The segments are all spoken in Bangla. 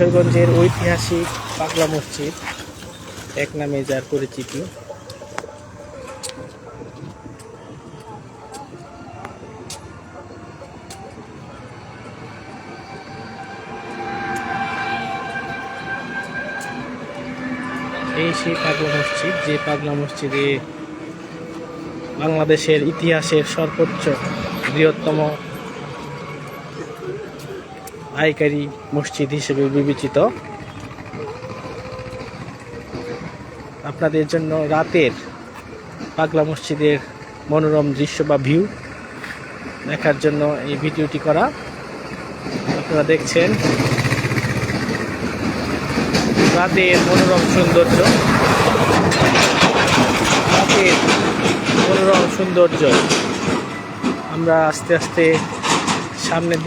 কিশোরগঞ্জের ঐতিহাসিক পাগলা মসজিদ, এক নামে যার পরিচিতি। এই সেই পাগলা মসজিদ, যে পাগলা মসজিদে বাংলাদেশের ইতিহাসের সর্বোচ্চ বৃহত্তম আয়কারী মসজিদ হিসেবে বিবেচিত। আপনাদের জন্য রাতের পাগলা মসজিদের মনোরম দৃশ্য বা ভিউ দেখার জন্য এই ভিডিওটি করা। আপনারা দেখছেন রাতের মনোরম সৌন্দর্য, রাতের মনোরম সৌন্দর্য। আমরা আস্তে আস্তে সামনের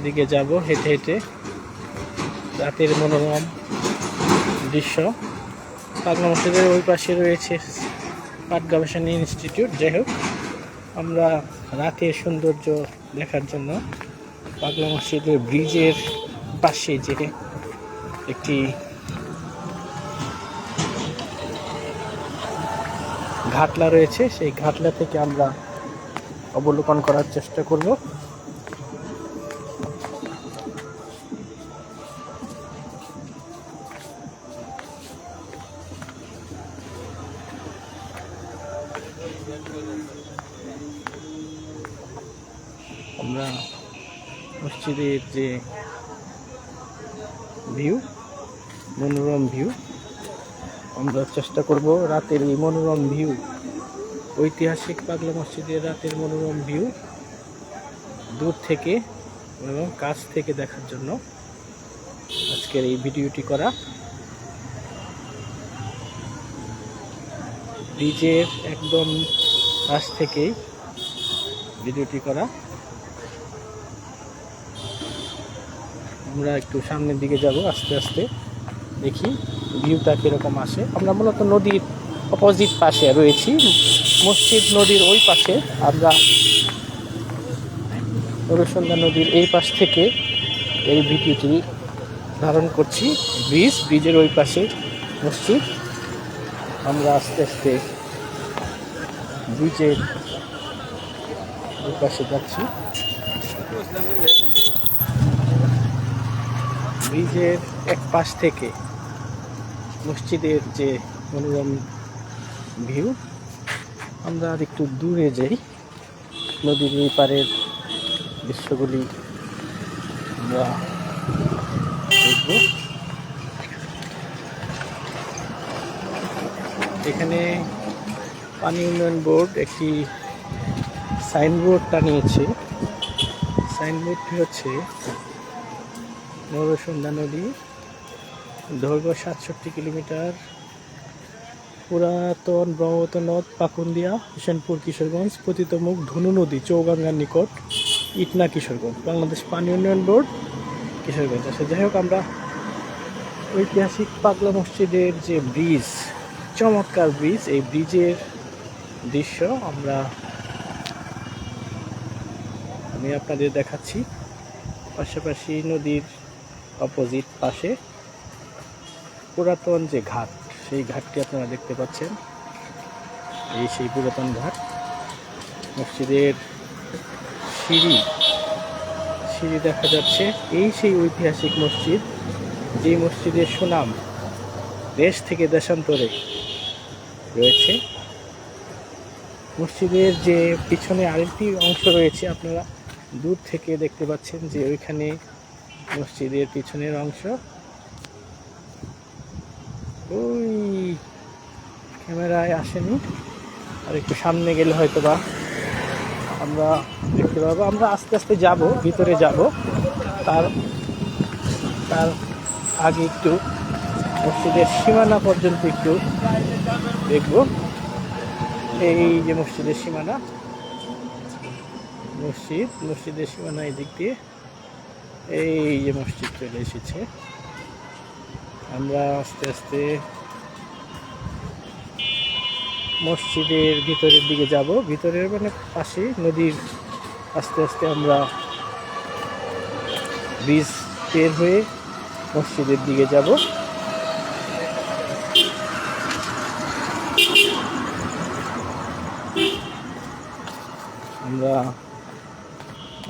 দিকে যাব, হেঁটে হেঁটে। রাতের মনোরম দৃশ্য। পাগলা মসজিদের ওই পাশে রয়েছে পাট গবেষণা ইনস্টিটিউট। যাই হোক, আমরা রাতের সৌন্দর্য দেখার জন্য পাগলা মসজিদের ব্রিজের পাশে যে একটি ঘাটলা রয়েছে, সেই ঘাটলা থেকে আমরা অবলোকন করার চেষ্টা করব। আমরা মসজিদের যে ভিউ, মনোরম ভিউ, আমরা চেষ্টা করব রাতের এই মনোরম ভিউ, ঐতিহাসিক পাগলা মসজিদের রাতের মনোরম ভিউ দূর থেকে এবং কাছ থেকে দেখার জন্য আজকের এই ভিডিওটি করা। ব্রিজের একদম কাছ থেকেই ভিডিওটি করা। আমরা একটু সামনের দিকে যাব, আস্তে আস্তে দেখি ভিউটা কীরকম আসে। আমরা মূলত নদীর অপোজিট পাশে রয়েছি, মসজিদ নদীর ওই পাশে। আমরা নরসুন্দা নদীর এই পাশ থেকে এই ভিডিওটি ধারণ করছি। ব্রিজের ওই পাশে মসজিদ। আমরা আস্তে আস্তে ব্রিজের ওই পাশে যাচ্ছি। ব্রিজের এক পাশ থেকে মসজিদের যে মনোরম ভিউ, আমরা আর একটু দূরে যাই, নদীর এই পারের দৃশ্যগুলি আমরা দেখব। এখানে পানি উন্নয়ন বোর্ড একটি সাইনবোর্ড টানিয়েছে। সাইনবোর্ডটি হচ্ছে নরসুন্দা নদী, দৈর্ঘ্য 67 কিলোমিটার, পুরাতন ব্রহ্মপুত্র নদ, পাকুন্দিয়া, হোসেনপুর, কিশোরগঞ্জ, পতিত মুখ ধনু নদী, চৌগাঙ্গার নিকট, ইটনা, কিশোরগঞ্জ, বাংলাদেশ পানি উন্নয়ন বোর্ড, কিশোরগঞ্জ। আচ্ছা, যাই হোক, আমরা ঐতিহাসিক পাগলা মসজিদের যে ব্রিজ, চমৎকার ব্রিজ, এই ব্রিজের দৃশ্য আমি আপনাদের দেখাচ্ছি। পাশাপাশি নদীর অপোজিট পাশে পুরাতন যে ঘাট, সেই ঘাটটি আপনারা দেখতে পাচ্ছেন। এই সেই পুরাতন ঘাট। মসজিদের সিঁড়ি দেখা যাচ্ছে। এই সেই ঐতিহাসিক মসজিদ, যে মসজিদের সুনাম দেশ থেকে দেশান্তরে রয়েছে। মসজিদের যে পিছনে আরেকটি অংশ রয়েছে, আপনারা দূর থেকে দেখতে পাচ্ছেন যে ওইখানে মসজিদের পিছনের অংশ। ওই ক্যামেরায় আসেনি, আর একটু সামনে গেলে হয়তো বা আমরা দেখতে পাবো। আমরা আস্তে আস্তে যাব, ভিতরে যাব। তার আগে একটু মসজিদের সীমানা পর্যন্ত একটু দেখব। এই যে মসজিদের সীমানা, মসজিদের সীমানা এই দিক দিয়ে, এই যে মসজিদ চলে এসেছে। আমরা আস্তে আস্তে মসজিদের ভিতরের দিকে যাব। ভিতরের মানে পাশে নদীর আস্তে আস্তে আমরা ব্রিজ পের হয়ে মসজিদের দিকে যাব। আমরা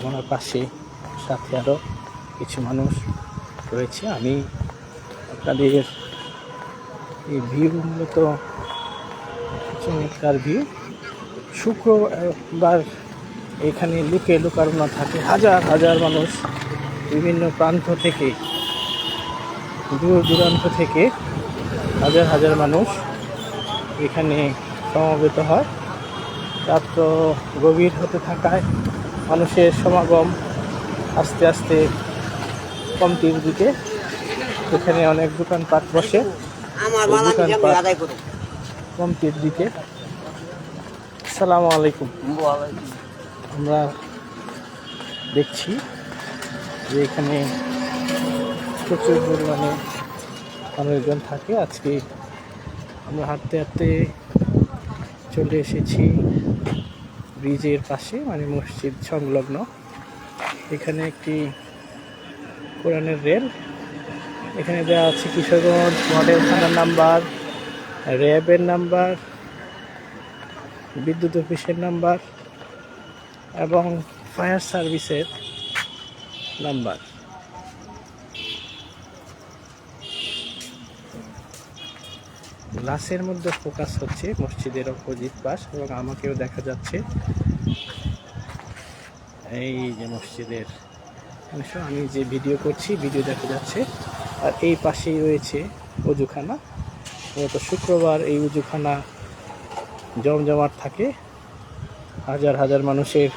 আমার পাশে সাথে আরও কিছু মানুষ রয়েছে। আমি আপনাদের এই ভিউ মূলত চমৎকার ভিউ। শুক্রবার এখানে লুকানো থাকে হাজার হাজার মানুষ, বিভিন্ন প্রান্ত থেকে, দূর দূরান্ত থেকে হাজার হাজার মানুষ এখানে সমবেত হয়। রাত্র গভীর হতে থাকায় মানুষের সমাগম আস্তে আস্তে কমতির দিকে। এখানে অনেক দোকানপাট বসে, দোকানপাট কমতির দিকে। আসসালামু আলাইকুম। আমরা দেখছি যে এখানে প্রচুর পরিমাণে মানুষজন থাকে। আজকে আমরা হাঁটতে হাঁটতে চলে এসেছি ব্রিজের পাশে, মানে মসজিদ সংলগ্ন। এখানে একটি কোরআনের রেল, এখানে দেওয়া আছে কিশোরগঞ্জ মডেল থানার নাম্বার, র্যাবের নাম্বার, বিদ্যুৎ অফিসের নাম্বার এবং ফায়ার সার্ভিসের নাম্বার। গ্লাসের মধ্যে ফোকাস হচ্ছে মসজিদের অপোজিট পাশ, এবং আমাকেও দেখা যাচ্ছে। এই যে মসজিদের অংশ, আমি যে ভিডিও করছি ভিডিও দেখা যাচ্ছে। আর এই পাশেই রয়েছে অজুখানা। গত শুক্রবার এই অজুখানা জমজমাট থাকে, হাজার হাজার মানুষের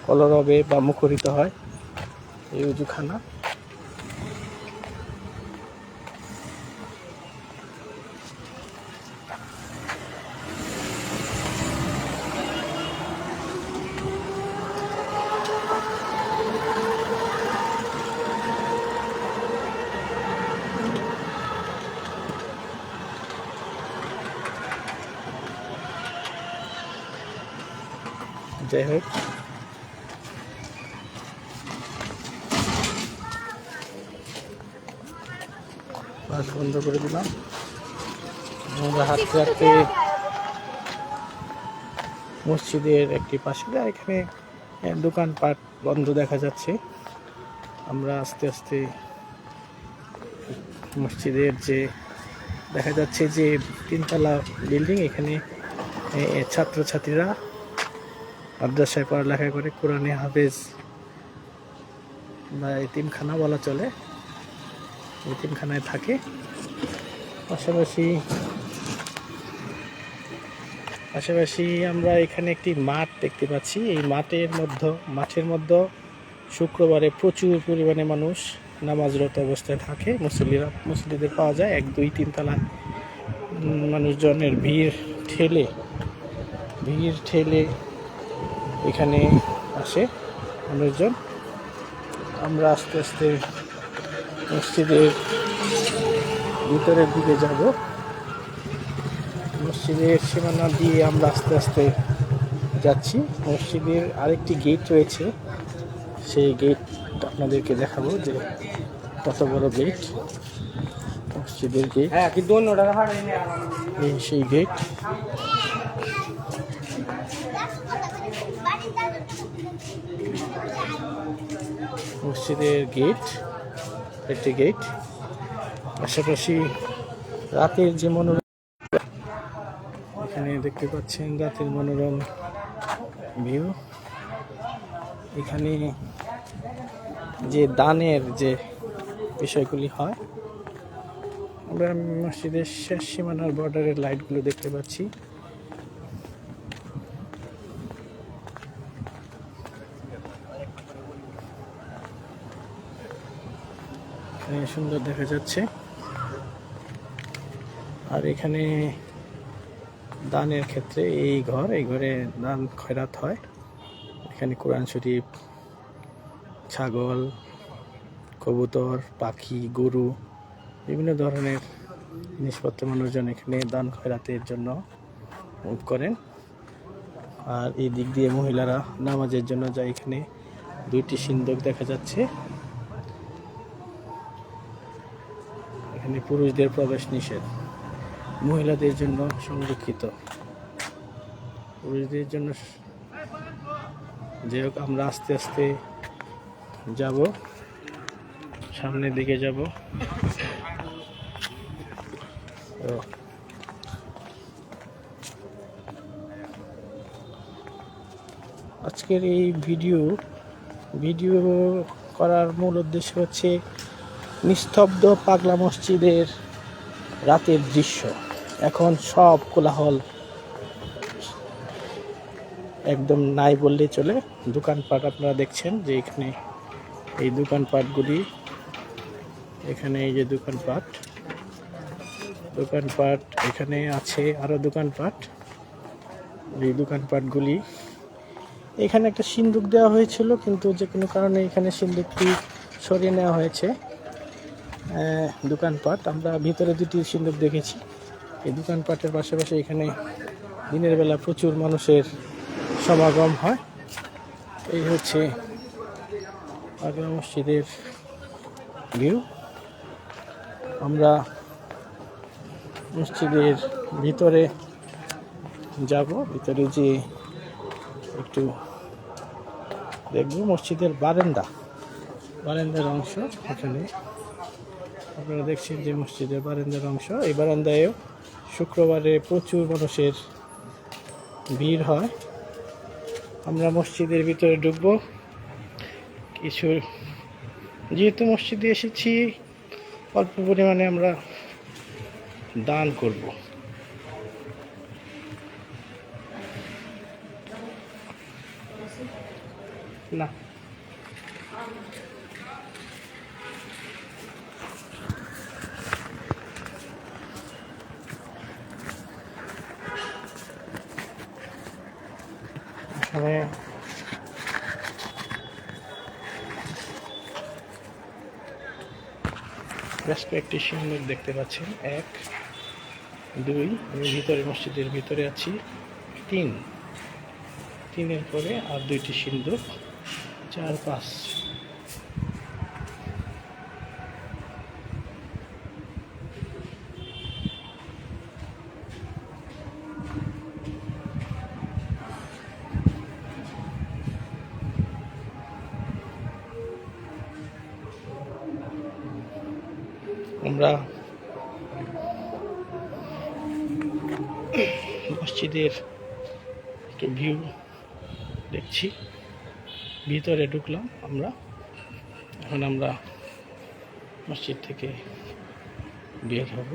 কলরবে বা মুখরিত হয় এই অজুখানা। যাই হোক, বাস বন্ধ করে দিলাম। আমরা হাঁটতে হাঁটতে মসজিদের একটি পাশে, এখানে দোকানপাট বন্ধ দেখা যাচ্ছে। আমরা আস্তে আস্তে মসজিদের যে দেখা যাচ্ছে যে 3তলা বিল্ডিং, এখানে ছাত্রছাত্রীরা মাদ্রাসায় পড়ালেখা করে, কোরআনে হাফেজ বা এতিমখানা বলা চলে, এতিমখানায় থাকে। পাশাপাশি আমরা এখানে একটি মাঠ দেখতে পাচ্ছি। এই মাঠের মধ্যে শুক্রবারে প্রচুর পরিমাণে মানুষ নামাজরত অবস্থায় থাকে। মুসল্লিদের পাওয়া যায়। 1, 2, 3 তলা মানুষজনের ভিড় ঠেলে এখানে আসে মানুষজন। আমরা আস্তে আস্তে মসজিদের ভিতরের দিকে যাব। মসজিদের সীমানা দিয়ে আমরা আস্তে আস্তে যাচ্ছি। মসজিদের আরেকটি গেট রয়েছে, সেই গেট আপনাদেরকে দেখাবো যে কত বড় গেট। মসজিদের গেট, সেই গেট। মসজিদের গেট, একটি গেট। পাশাপাশি রাতের যে মনোরম, এখানে দেখতে পাচ্ছেন রাতের মনোরম ভিউ। এখানে যে দানের যে বিষয়গুলি হয়, আমরা মসজিদের শেষ সীমানার বর্ডারের লাইটগুলো দেখতে পাচ্ছি। সুন্দর দেখা যাচ্ছে। আর এখানে দানের ক্ষেত্রে এই ঘরে দান খয়রাত হয়। এখানে কোরআন শরীফ, ছাগল, কবুতর, পাখি, গরু, বিভিন্ন ধরনের জিনিসপত্র মানুষজন এখানে দান খয়রাতের জন্য করেন। আর এই দিক দিয়ে মহিলারা নামাজের জন্য যায়। এখানে দুইটি সিন্দুক দেখা যাচ্ছে। এখানে পুরুষদের প্রবেশ নিষেধ, মহিলাদের জন্য সংরক্ষিত। পুরুষদের জন্য যাই হোক, আমরা আস্তে আস্তে যাব, সামনের দিকে যাব। আজকের এই ভিডিও করার মূল উদ্দেশ্য হচ্ছে নিস্তব্ধ পাগলা মসজিদের রাতের দৃশ্য। এখন সব কোলাহল একদম নাই বললেই চলে। দোকানপাট আপনারা দেখছেন যে এখানে এই দোকানপাটগুলি, এখানে এই যে দোকানপাট এখানে আছে আরো দোকানপাট। এই দোকানপাটগুলি, এখানে একটা সিন্দুক দেওয়া হয়েছিল, কিন্তু যে কোনো কারণে এখানে সিন্দুকটি সরিয়ে নেওয়া হয়েছে। দোকানপাট, আমরা ভিতরে দুটি সিন্দুক দেখেছি। এই দোকানপাটের পাশাপাশি এখানে দিনের বেলা প্রচুর মানুষের সমাগম হয়। এই হচ্ছে পাগলা মসজিদের ভিউ। আমরা মসজিদের ভিতরে যাব, ভিতরে যে একটু দেখব মসজিদের বারান্দার অংশ। এখানে আপনারা দেখছেন যে মসজিদের বারান্দার অংশ। এই বারান্দায়ও শুক্রবারে প্রচুর মানুষের ভিড় হয়। আমরা মসজিদের ভিতরে ঢুকবো। যেহেতু মসজিদে এসেছি, অল্প পরিমাণে আমরা দান করব। না, এখানে বেশ কয়েকটি সিন্দুক দেখতে পাচ্ছেন। 1, 2, আমি মসজিদের ভিতরে আছি। 3 পরে আর 2টি সিন্দুক, 4, 5। আমরা মসজিদের একটু ভিউ দেখছি। ভিতরে ঢুকলাম আমরা। এখন আমরা মসজিদ থেকে বের হব।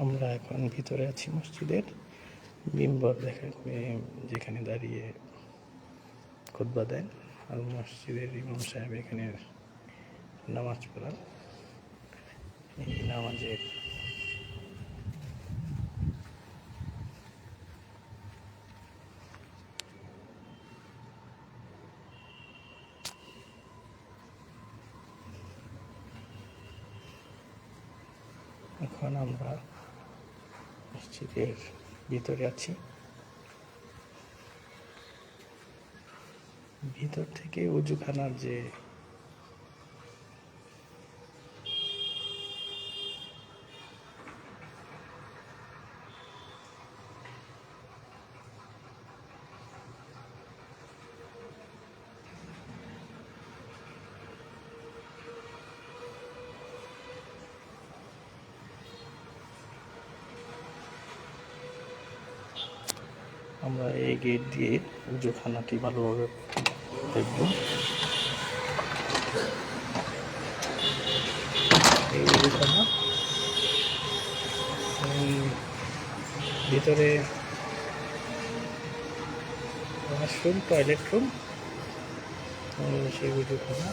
আমরা এখন ভিতরে আছি মসজিদের। মিম্বর যেখানে দাঁড়িয়ে খুতবা দেন, আর মসজিদের ইমাম সাহেব এখানে নামাজ পড়ান। এই নামাজের এখন আমরা মসজিদের ভিতরে আছি। ভিতর থেকে উজুখানার যে আমরা এই গেট দিয়ে উজুখানাটি ভালোভাবে দেখব। এই উজুখানা, ভিতরে ওয়াশরুম, টয়লেট রুম, সেই উজুখানা।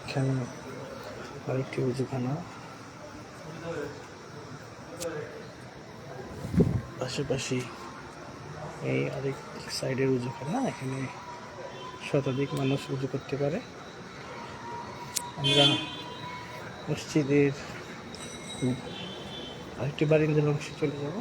এখানে আরেকটি উজুখানা, পাশাপাশি এই আরেক সাইডের উজুখানা। এখানে শতাধিক মানুষ উজু করতে পারে। আমরা মসজিদের আরেকটি বারিন্দার অংশে চলে যাব।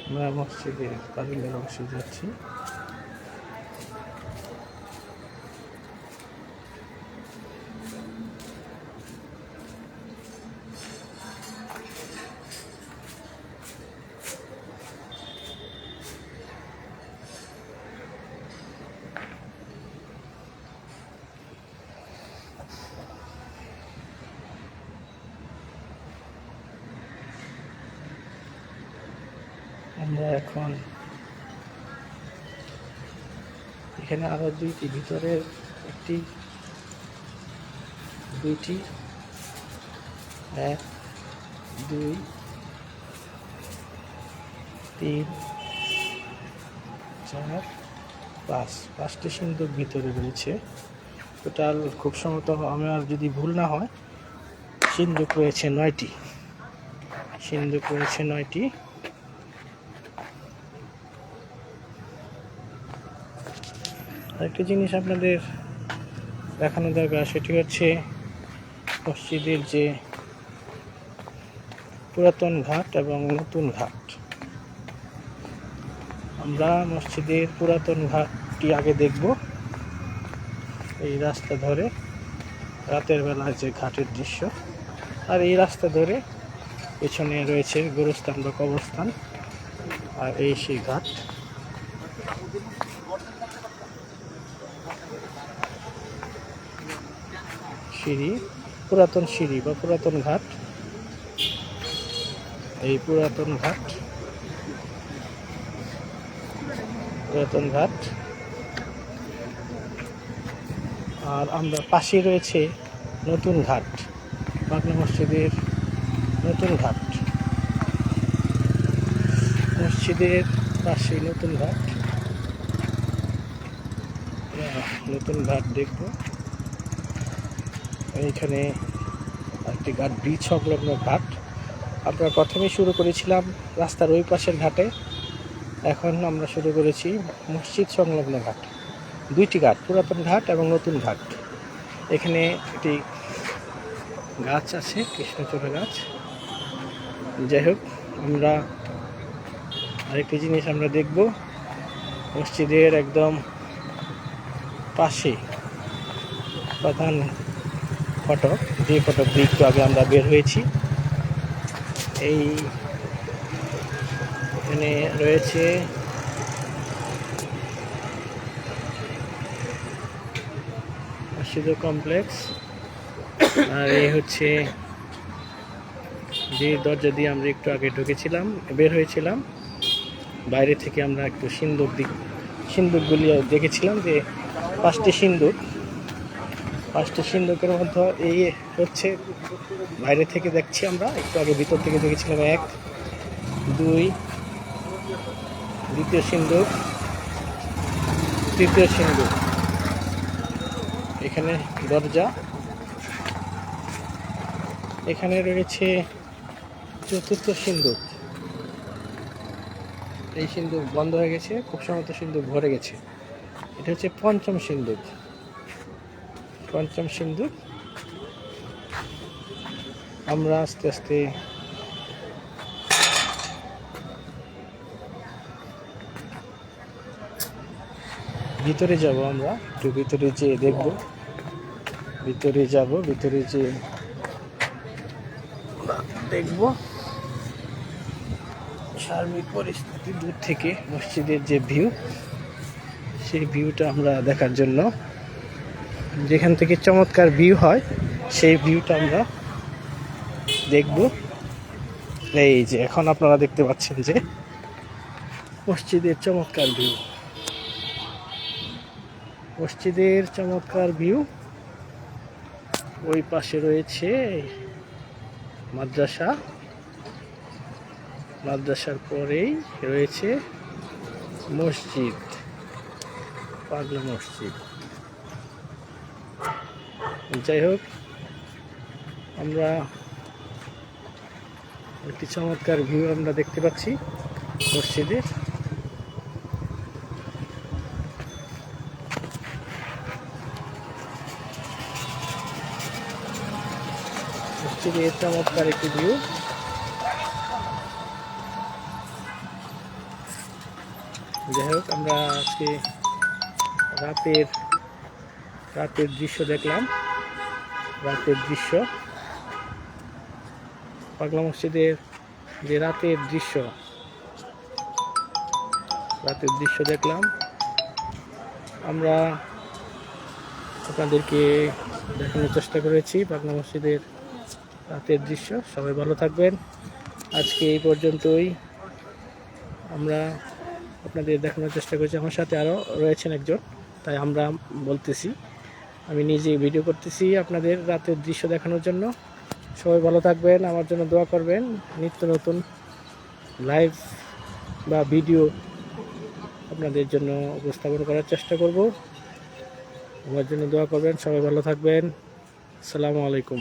আমরা মসজিদের বারিন্দার অংশে যাচ্ছি। আমরা এখন এখানে আরো দুইটি, ভিতরের একটি, দুইটি, 1 2 3 4 5, 5টি সিন্দুক ভিতরে রয়েছে। টোটাল খুব সম্ভবত, আমার যদি ভুল না হয়, সিন্দুক রয়েছে 9টি। সিন্দুক রয়েছে 9টি। আরেকটি জিনিস আপনাদের দেখানো দরকার, সেটি হচ্ছে মসজিদের যে পুরাতন ঘাট এবং নতুন ঘাট। আমরা মসজিদের পুরাতন ঘাটটি আগে দেখব। এই রাস্তা ধরে রাতের বেলা যে ঘাটের দৃশ্য, আর এই রাস্তা ধরে পেছনে রয়েছে গোরস্থান বা কবরস্থান, আর এই সেই ঘাট। সিঁড়ি, পুরাতন সিঁড়ি বা পুরাতন ঘাট। এই পুরাতন ঘাট, পুরাতন ঘাট। আর আমরা পাশে রয়েছে নতুন ঘাট, পাকনা মসজিদের নতুন ঘাট। মসজিদের পাশে নতুন ঘাট, নতুন ঘাট দেখব। এইখানে একটি ঘাট, ব্রিজ সংলগ্ন ঘাট। আমরা প্রথমে শুরু করেছিলাম রাস্তার ওই পাশের ঘাটে, এখন আমরা শুরু করেছি মসজিদ সংলগ্ন ঘাট। দুইটি ঘাট, পুরাতন ঘাট এবং নতুন ঘাট। এখানে একটি গাছ আছে, কৃষ্ণচূড়া গাছ। যাই হোক, আমরা আরেকটি জিনিস আমরা দেখব, মসজিদের একদম পাশে প্রধান ফটক, যে ফটক দিয়ে একটু আগে আমরা বের হয়েছি। এই এখানে রয়েছে মসজিদ কমপ্লেক্স। আর এই হচ্ছে যে দরজা দিয়ে আমরা একটু আগে ঢুকেছিলাম, বের হয়েছিলাম। বাইরে থেকে আমরা একটু সিন্দুকগুলি দেখেছিলাম, যে 5টি সিন্দুক। 5টি সিন্দুকের মধ্যে এই হচ্ছে বাইরে থেকে দেখছি আমরা, একটু আগে ভিতর থেকে দেখেছিলাম 1 2, দ্বিতীয় সিন্দুক, তৃতীয় সিন্দুক। এখানে দরজা। এখানে রয়েছে 4র্থ সিন্দুক। এই সিন্দুক বন্ধ হয়ে গেছে, খুব সম্ভবত সিন্দুক ভরে গেছে। এটা হচ্ছে 5ম সিন্দুক। 5ম সিন্দুক। আমরা আস্তে আস্তে ভিতরে যাব। আমরা একটু ভিতরে যেয়ে দেখব ভিতরে যাব, ভিতরে যে দেখব সার্বিক পরিস্থিতি দূর থেকে মসজিদের যে ভিউ, সেই ভিউটা আমরা দেখার জন্য, যেখান থেকে চমৎকার ভিউ হয় সেই ভিউটা আমরা দেখব। এই যে এখন আপনারা দেখতে পাচ্ছেন যে মসজিদের চমৎকার ভিউ, মসজিদের চমৎকার ভিউ। ওই পাশে রয়েছে মাদ্রাসা, মাদ্রাসার পরেই রয়েছে মসজিদ, পাগলা মসজিদ। যাই হোক, আমরা একটি চমৎকার ভিউ আমরা দেখতে পাচ্ছি মসজিদের। মসজিদের চমৎকার একটি ভিউ। যাই হোক, আমরা আজকে রাতের দৃশ্য দেখলাম, রাতের দৃশ্য পাগলা মসজিদের যে রাতের দৃশ্য দেখলাম। আমরা আপনাদেরকে দেখানোর চেষ্টা করেছি পাগলা মসজিদের রাতের দৃশ্য। সবাই ভালো থাকবেন। আজকে এই পর্যন্তই আমরা আপনাদের দেখানোর চেষ্টা করেছি। আমার সাথে আরও রয়েছেন একজন, তাই আমরা বলতেছি, আমি নিজে ভিডিও করতেছি আপনাদের রাতের দৃশ্য দেখানোর জন্য। সবাই ভালো থাকবেন, আমার জন্য দোয়া করবেন। নিত্য নতুন লাইভ বা ভিডিও আপনাদের জন্য উপস্থাপন করার চেষ্টা করব। আমার জন্য দোয়া করবেন। সবাই ভালো থাকবেন। আসসালামু আলাইকুম।